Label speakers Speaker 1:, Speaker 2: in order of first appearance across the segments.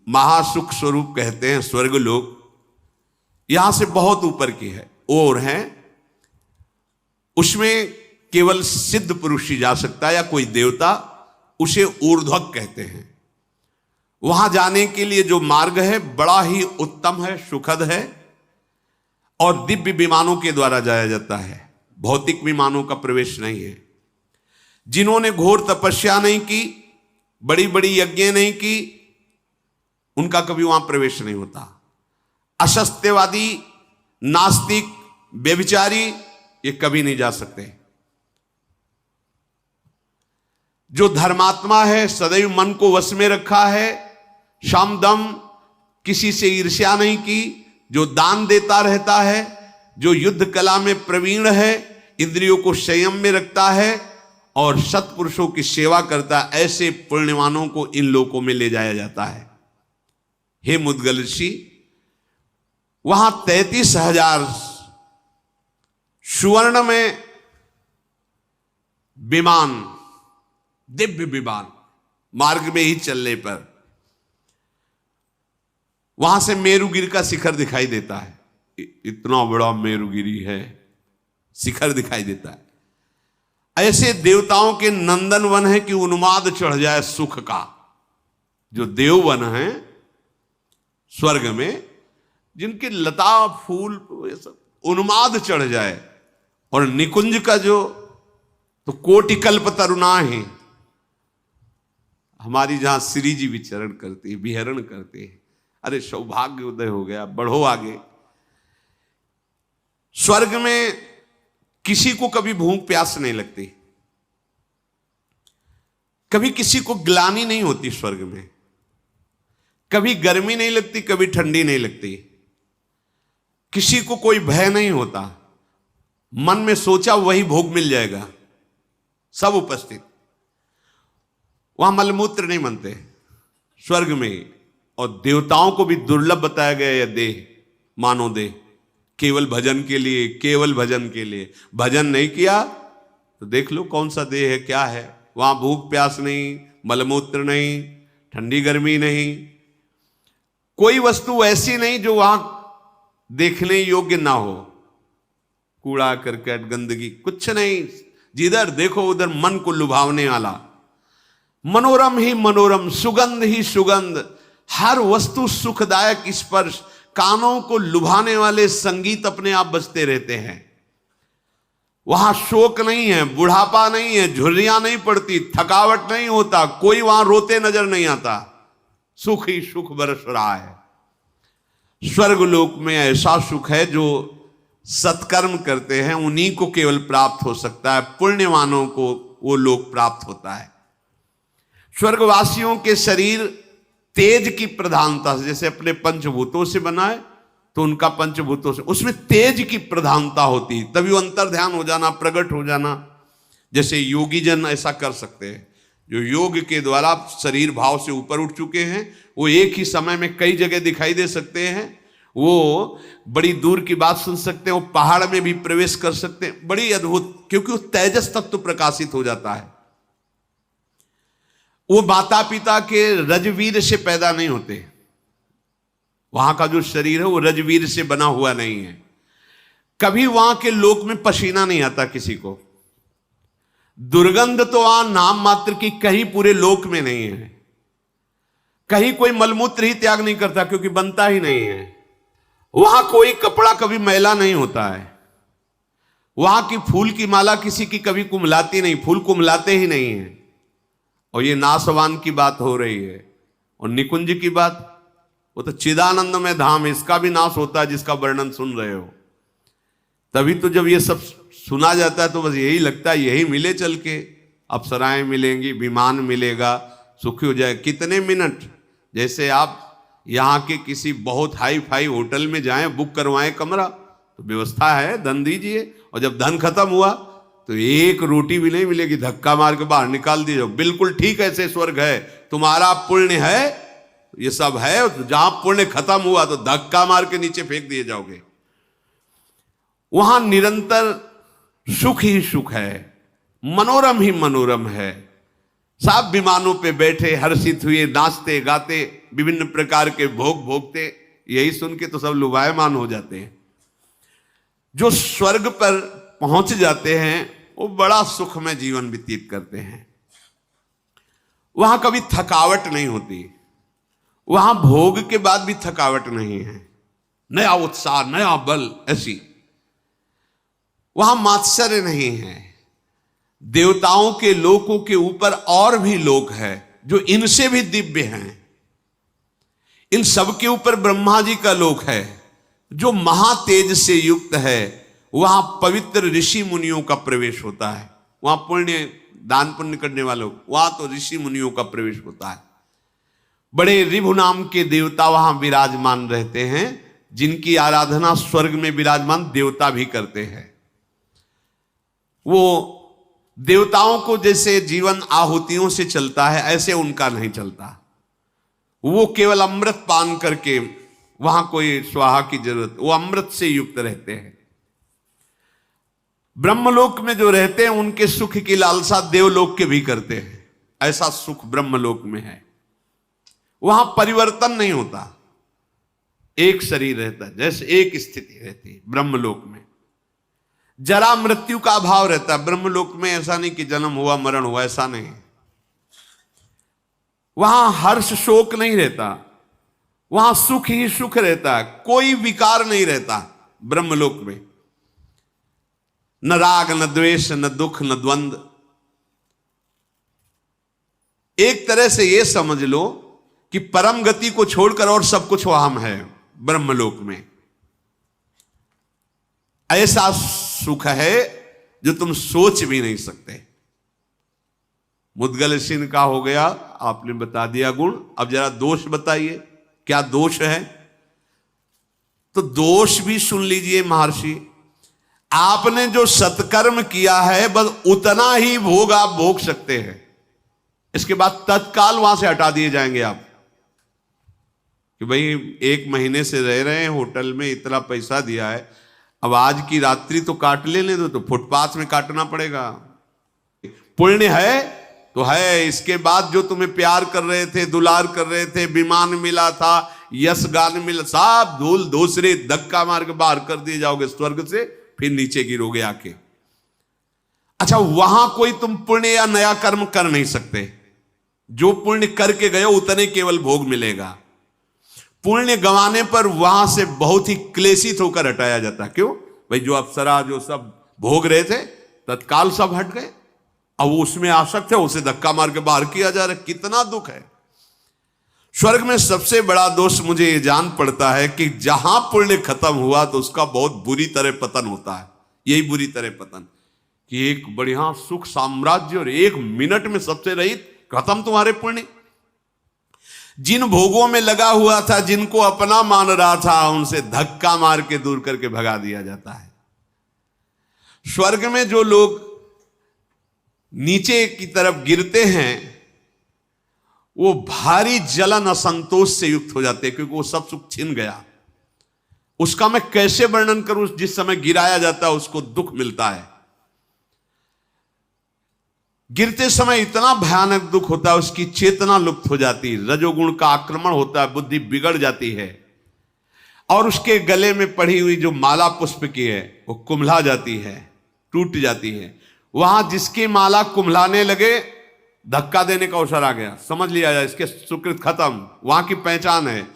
Speaker 1: महासुख स्वरूप कहते हैं स्वर्ग लोक, यहां से बहुत ऊपर की है और है, उसमें केवल सिद्ध पुरुष ही जा सकता है या कोई देवता, उसे ऊर्ध्वक कहते हैं। वहां जाने के लिए जो मार्ग है बड़ा ही उत्तम है, सुखद है और दिव्य विमानों के द्वारा जाया जाता है, भौतिक विमानों का प्रवेश नहीं है। जिन्होंने घोर तपस्या नहीं की, बड़ी बड़ी यज्ञ नहीं की, उनका कभी वहां प्रवेश नहीं होता। असत्यवादी, नास्तिक, व्यभिचारी ये कभी नहीं जा सकते। जो धर्मात्मा है, सदैव मन को वश में रखा है, शामदम, किसी से ईर्ष्या नहीं की, जो दान देता रहता है, जो युद्ध कला में प्रवीण है, इंद्रियों को संयम में रखता है और सत्पुरुषों की सेवा करता है, ऐसे पुण्यवानों को इन लोकों में ले जाया जाता है। हे मुद्गल ऋषि, वहां 33,000 सुवर्ण में विमान, दिव्य विमान, मार्ग में ही चलने पर वहां से मेरुगिरी का शिखर दिखाई देता है। इतना बड़ा मेरुगिरी है, शिखर दिखाई देता है। ऐसे देवताओं के नंदन वन है कि उन्माद चढ़ जाए सुख का। जो देववन है स्वर्ग में, जिनके लता फूल सब उन्माद चढ़ जाए, और निकुंज का जो तो कोटिकल्प तरुणा है, हमारी जहां श्री जी विचरण करते हैं, विहरण करते हैं, अरे सौभाग्य उदय हो गया, बढ़ो आगे। स्वर्ग में किसी को कभी भूख प्यास नहीं लगती, कभी किसी को ग्लानि नहीं होती स्वर्ग में, कभी गर्मी नहीं लगती, कभी ठंडी नहीं लगती, किसी को कोई भय नहीं होता। मन में सोचा वही भोग मिल जाएगा, सब उपस्थित। वहां मलमूत्र नहीं बनते स्वर्ग में। और देवताओं को भी दुर्लभ बताया गया यह देह, मानो देह, केवल भजन के लिए, केवल भजन के लिए। भजन नहीं किया तो देख लो कौन सा देह है, क्या है। वहां भूख प्यास नहीं, मलमूत्र नहीं, ठंडी गर्मी नहीं, कोई वस्तु ऐसी नहीं जो वहां देखने योग्य ना हो। कूड़ा करकट गंदगी कुछ नहीं, जिधर देखो उधर मन को लुभावने वाला, मनोरम ही मनोरम, सुगंध ही सुगंध, हर वस्तु सुखदायक स्पर्श, कानों को लुभाने वाले संगीत अपने आप बजते रहते हैं। वहां शोक नहीं है, बुढ़ापा नहीं है, झुर्रियां नहीं पड़ती, थकावट नहीं होता, कोई वहां रोते नजर नहीं आता, सुख ही सुख बरस रहा है। स्वर्ग लोक में ऐसा सुख है जो सत्कर्म करते हैं उन्हीं को केवल प्राप्त हो सकता है, पुण्यवानों को वो लोक प्राप्त होता है। स्वर्गवासियों के शरीर तेज की प्रधानता से, जैसे अपने पंचभूतों से बना है तो उनका पंचभूतों से, उसमें तेज की प्रधानता होती है, तभी वो अंतर ध्यान हो जाना, प्रकट हो जाना। जैसे योगी जन ऐसा कर सकते हैं, जो योग के द्वारा शरीर भाव से ऊपर उठ चुके हैं, वो एक ही समय में कई जगह दिखाई दे सकते हैं, वो बड़ी दूर की बात सुन सकते हैं, वो पहाड़ में भी प्रवेश कर सकते हैं, बड़ी अद्भुत, क्योंकि वो तेजस तत्व प्रकाशित हो जाता है। वो माता पिता के रजवीर से पैदा नहीं होते, वहां का जो शरीर है वो रजवीर से बना हुआ नहीं है। कभी वहां के लोक में पसीना नहीं आता किसी को, दुर्गंध तो वहां नाम मात्र की, कहीं पूरे लोक में नहीं है। कहीं कोई मलमूत्र ही त्याग नहीं करता क्योंकि बनता ही नहीं है। वहां कोई कपड़ा कभी मैला नहीं होता है, वहां की फूल की माला किसी की कभी कुम्हलाती नहीं, फूल कुम्हलाते ही नहीं है। और ये नासवान की बात हो रही है, और निकुंज की बात, वो तो चिदानंद में धाम, इसका भी नाश होता है जिसका वर्णन सुन रहे हो। तभी तो जब ये सब सुना जाता है तो बस यही लगता है यही मिले चल के, अप्सराएं मिलेंगी, विमान मिलेगा, सुखी हो जाए। कितने मिनट, जैसे आप यहाँ के किसी बहुत हाई फाई होटल में जाएं, बुक करवाएं कमरा, तो व्यवस्था है, धन दीजिए, और जब धन खत्म हुआ तो एक रोटी भी नहीं मिलेगी, धक्का मार के बाहर निकाल दीजिए। बिल्कुल ठीक ऐसे स्वर्ग है, तुम्हारा पुण्य है, ये सब है, जहां पुण्य खत्म हुआ तो धक्का मार के नीचे फेंक दिए जाओगे। वहां निरंतर सुख ही सुख है, मनोरम ही मनोरम है। सब विमानों पे बैठे हर्षित हुए, नाचते गाते, विभिन्न प्रकार के भोग भोगते, यही सुन के तो सब लुभायमान हो जाते हैं। जो स्वर्ग पर पहुंच जाते हैं वो बड़ा सुख में जीवन व्यतीत करते हैं। वहां कभी थकावट नहीं होती, वहां भोग के बाद भी थकावट नहीं है, नया उत्साह, नया बल, ऐसी। वहां मात्सर्य नहीं है। देवताओं के लोकों के ऊपर और भी लोक है जो इनसे भी दिव्य हैं। इन सब के ऊपर ब्रह्मा जी का लोक है जो महातेज से युक्त है। वहां पवित्र ऋषि मुनियों का प्रवेश होता है। वहां पुण्य दान पुण्य करने वालों, वहां तो ऋषि मुनियों का प्रवेश होता है। बड़े ऋभु नाम के देवता वहां विराजमान रहते हैं, जिनकी आराधना स्वर्ग में विराजमान देवता भी करते हैं। वो देवताओं को जैसे जीवन आहुतियों से चलता है, ऐसे उनका नहीं चलता। वो केवल अमृत पान करके, वहां कोई स्वाहा की जरूरत, वो अमृत से युक्त रहते हैं। ब्रह्मलोक में जो रहते हैं उनके सुख की लालसा देवलोक के भी करते हैं। ऐसा सुख ब्रह्मलोक में है। वहां परिवर्तन नहीं होता, एक शरीर रहता है, जैसे एक स्थिति रहती है। ब्रह्मलोक में जरा मृत्यु का अभाव रहता है। ब्रह्मलोक में ऐसा नहीं कि जन्म हुआ मरण हुआ, ऐसा नहीं। वहां हर्ष शोक नहीं रहता, वहां सुख ही सुख रहता है, कोई विकार नहीं रहता ब्रह्मलोक में। न राग, न द्वेष, न दुख, न द्वंद्व। एक तरह से यह समझ लो कि परम गति को छोड़कर और सब कुछ वहां है ब्रह्मलोक में। ऐसा सुख है जो तुम सोच भी नहीं सकते। मुद्गल सिंह का हो गया, आपने बता दिया गुण। अब जरा दोष बताइए, क्या दोष है? तो दोष भी सुन लीजिए महर्षि। आपने जो सत्कर्म किया है बस उतना ही भोग आप भोग सकते हैं। इसके बाद तत्काल वहां से हटा दिए जाएंगे आप, कि भाई 1 महीने से रह रहे हैं होटल में, इतना पैसा दिया है, अब आज की रात्रि तो काट लेने दो, तो फुटपाथ में काटना पड़ेगा। पुण्य है तो है, इसके बाद जो तुम्हें प्यार कर रहे थे, दुलार कर रहे थे, विमान मिला था, यश गान मिला, सब धूल दूसरे धक्का मार के बाहर कर दिए जाओगे स्वर्ग से, फिर नीचे गिरोगे आके। अच्छा, वहां कोई तुम पुण्य या नया कर्म कर नहीं सकते। जो पुण्य करके गए उतने केवल भोग मिलेगा। पुण्य गंवाने पर वहां से बहुत ही क्लेशित होकर हटाया जाता। क्यों भाई? जो अप्सरा जो सब भोग रहे थे तत्काल सब हट गए। अब वो उसमें आसक्त है, उसे धक्का मार के बाहर किया जा रहा है। कितना दुख है। स्वर्ग में सबसे बड़ा दोष मुझे ये जान पड़ता है कि जहां पुण्य खत्म हुआ तो उसका बहुत बुरी तरह पतन होता है। यही बुरी तरह पतन, कि एक बढ़िया सुख साम्राज्य और 1 मिनट में सबसे रहित खत्म तुम्हारे पुण्य। जिन भोगों में लगा हुआ था, जिनको अपना मान रहा था, उनसे धक्का मार के दूर करके भगा दिया जाता है। स्वर्ग में जो लोग नीचे की तरफ गिरते हैं वो भारी जलन असंतोष से युक्त हो जाते हैं, क्योंकि वो सब सुख छिन गया। उसका मैं कैसे वर्णन करूं? जिस समय गिराया जाता है उसको दुख मिलता है। गिरते समय इतना भयानक दुख होता है, उसकी चेतना लुप्त हो जाती है, रजोगुण का आक्रमण होता है, बुद्धि बिगड़ जाती है, और उसके गले में पड़ी हुई जो माला पुष्प की है वो कुम्हला जाती है, टूट जाती है। वहां जिसकी माला कुम्हलाने लगे, धक्का देने का अवसर आ गया, समझ लिया जाए इसके सुकृत खत्म, वहां की पहचान है।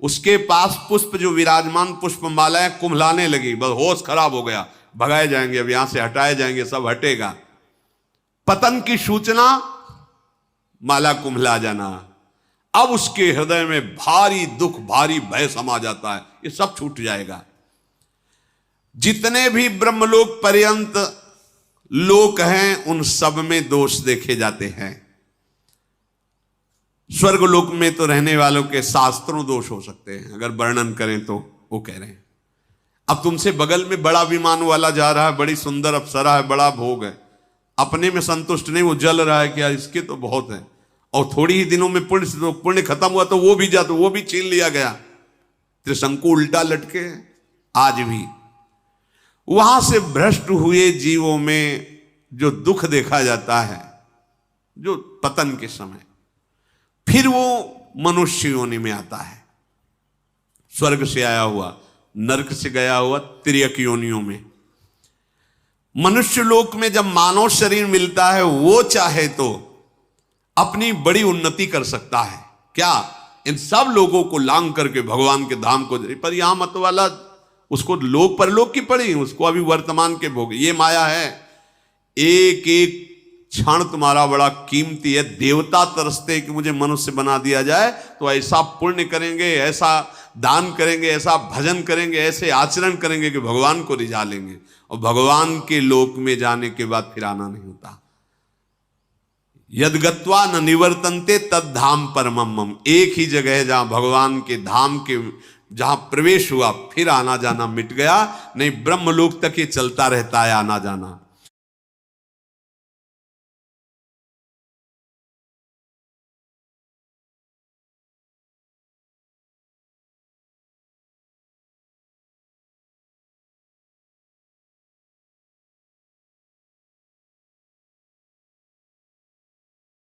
Speaker 1: उसके पास पुष्प जो विराजमान पुष्प मालाएं कुम्हलाने लगी, बस होश खराब हो गया, भगाए जाएंगे, अब यहां से हटाए जाएंगे, सब हटेगा। पतन की सूचना, माला कुम्हला जाना। अब उसके हृदय में भारी दुख, भारी भय समा जाता है, ये सब छूट जाएगा। जितने भी ब्रह्मलोक पर्यंत लोक हैं उन सब में दोष देखे जाते हैं। स्वर्गलोक में तो रहने वालों के शास्त्रों दोष हो सकते हैं, अगर वर्णन करें तो। वो कह रहे हैं अब तुमसे बगल में बड़ा विमान वाला जा रहा है, बड़ी सुंदर अप्सरा है, बड़ा भोग है, अपने में संतुष्ट नहीं, वो जल रहा है कि यार इसके तो बहुत है, और थोड़ी ही दिनों में पुण्य खत्म हुआ तो वो भी जाता, वो भी छीन लिया गया। त्रिशंकु उल्टा लटके आज भी। वहां से भ्रष्ट हुए जीवों में जो दुख देखा जाता है, जो पतन के समय, फिर वो मनुष्य योनि में आता है। स्वर्ग से आया हुआ, नरक से गया हुआ, तिर्यक योनियों में। मनुष्य लोक में जब मानव शरीर मिलता है, वो चाहे तो अपनी बड़ी उन्नति कर सकता है। क्या? इन सब लोगों को लांग करके भगवान के धाम को, पर यहां मत वाला उसको लोक परलोक की पड़ी, उसको अभी वर्तमान के भोग। ये माया है, एक एक क्षण तुम्हारा बड़ा कीमती है। देवता तरसते कि मुझे मनुष्य बना दिया जाए, तो ऐसा पुण्य करेंगे, ऐसा दान करेंगे, ऐसा भजन करेंगे, ऐसे आचरण करेंगे कि भगवान को रिझा लेंगे। और भगवान के लोक में जाने के बाद फिर आना नहीं होता। यद्गत्वा न निवर्तन्ते तद धाम परमम मम। एक ही जगह है जहां भगवान के धाम के जहां प्रवेश हुआ, फिर आना जाना मिट गया। नहीं, ब्रह्मलोक तक ये चलता रहता है आना जाना।